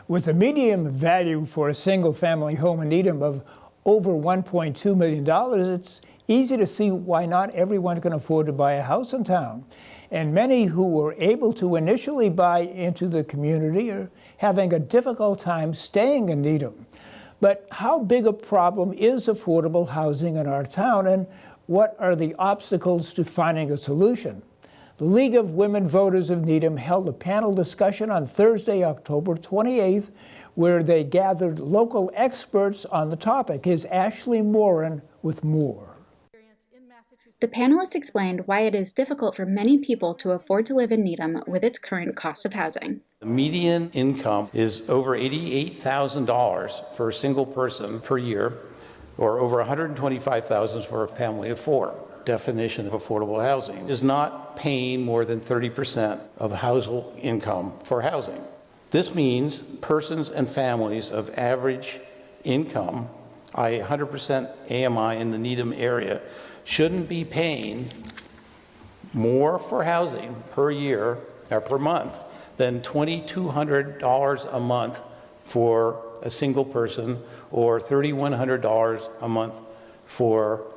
With a median value for a single-family home in Needham of over $1.2 million, it's easy to see why not everyone can afford to buy a house in town. And many who were able to initially buy into the community are having a difficult time staying in Needham. But how big a problem is affordable housing in our town, and what are the obstacles to finding a solution? The League of Women Voters of Needham held a panel discussion on Thursday, October 28th, where they gathered local experts on the topic. Here's Ashley Morin with more. The panelists explained why it is difficult for many people to afford to live in Needham with its current cost of housing. The median income is over $88,000 for a single person per year, or over $125,000 for a family of four. Definition of affordable housing is not paying more than 30% of household income for housing. This means persons and families of average income, i.e. 100% AMI in the Needham area, shouldn't be paying more for housing per year or per month than $2,200 a month for a single person, or $3,100 a month for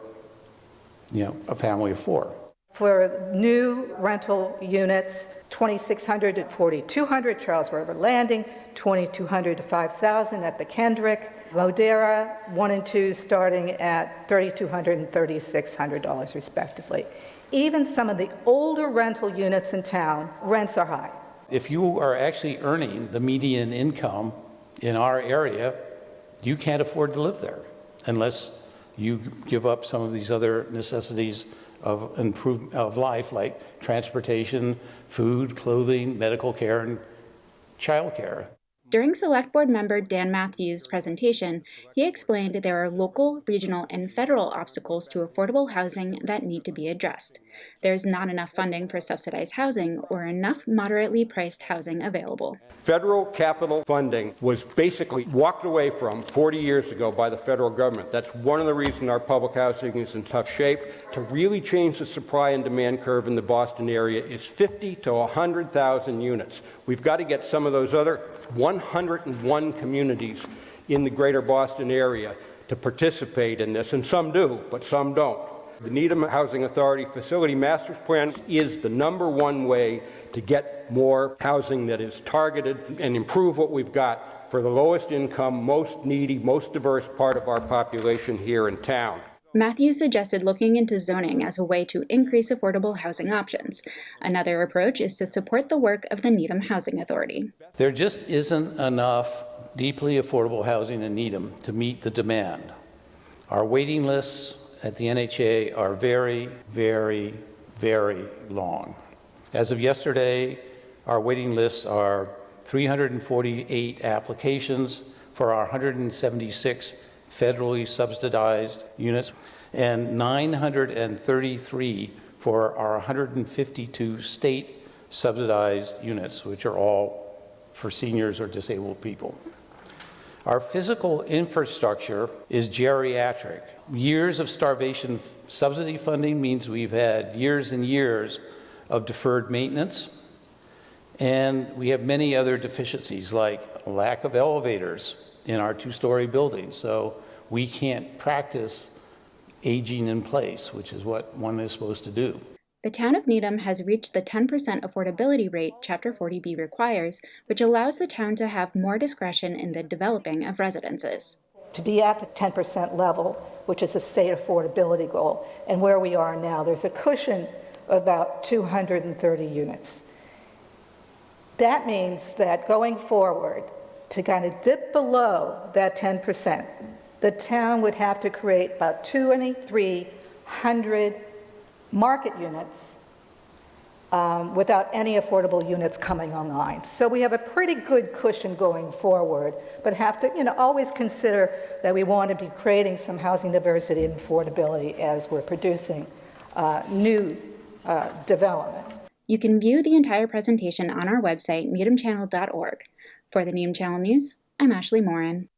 a family of four. For new rental units, $2,600 to $4,200, Charles River Landing, $2,200 to $5,000 at the Kendrick, Modera 1 and 2 starting at $3,200 and $3,600 respectively. Even some of the older rental units in town, rents are high. If you are actually earning the median income in our area, you can't afford to live there unless you give up some of these other necessities of life, like transportation, food, clothing, medical care, and child care. During Select Board member Dan Matthews' presentation, he explained that there are local, regional, and federal obstacles to affordable housing that need to be addressed. There's not enough funding for subsidized housing or enough moderately priced housing available. Federal capital funding was basically walked away from 40 years ago by the federal government. That's one of the reasons our public housing is in tough shape. To really change the supply and demand curve in the Boston area is 50 to 100,000 units. We've got to get some of those other 101 communities in the greater Boston area to participate in this, and some do, but some don't. The Needham Housing Authority Facility Master Plan is the #1 way to get more housing that is targeted and improve what we've got for the lowest income, most needy, most diverse part of our population here in town. Matthews suggested looking into zoning as a way to increase affordable housing options. Another approach is to support the work of the Needham Housing Authority. There just isn't enough deeply affordable housing in Needham to meet the demand. Our waiting lists at the NHA are very, very, very long. As of yesterday, our waiting lists are 348 applications for our 176 federally subsidized units, and 933 for our 152 state subsidized units, which are all for seniors or disabled people. Our physical infrastructure is geriatric. Years of starvation subsidy funding means we've had years and years of deferred maintenance, and we have many other deficiencies like lack of elevators in our 2-story buildings, so we can't practice aging in place, which is what one is supposed to do. The town of Needham has reached the 10% affordability rate Chapter 40B requires, which allows the town to have more discretion in the developing of residences. To be at the 10% level, which is a state affordability goal, and where we are now, there's a cushion of about 230 units. That means that going forward, to kind of dip below that 10%, the town would have to create about 2,300 market units without any affordable units coming online. So we have a pretty good cushion going forward, but have to always consider that we want to be creating some housing diversity and affordability as we're producing new development. You can view the entire presentation on our website, needhamchannel.org. For the Needham Channel News, I'm Ashley Morin.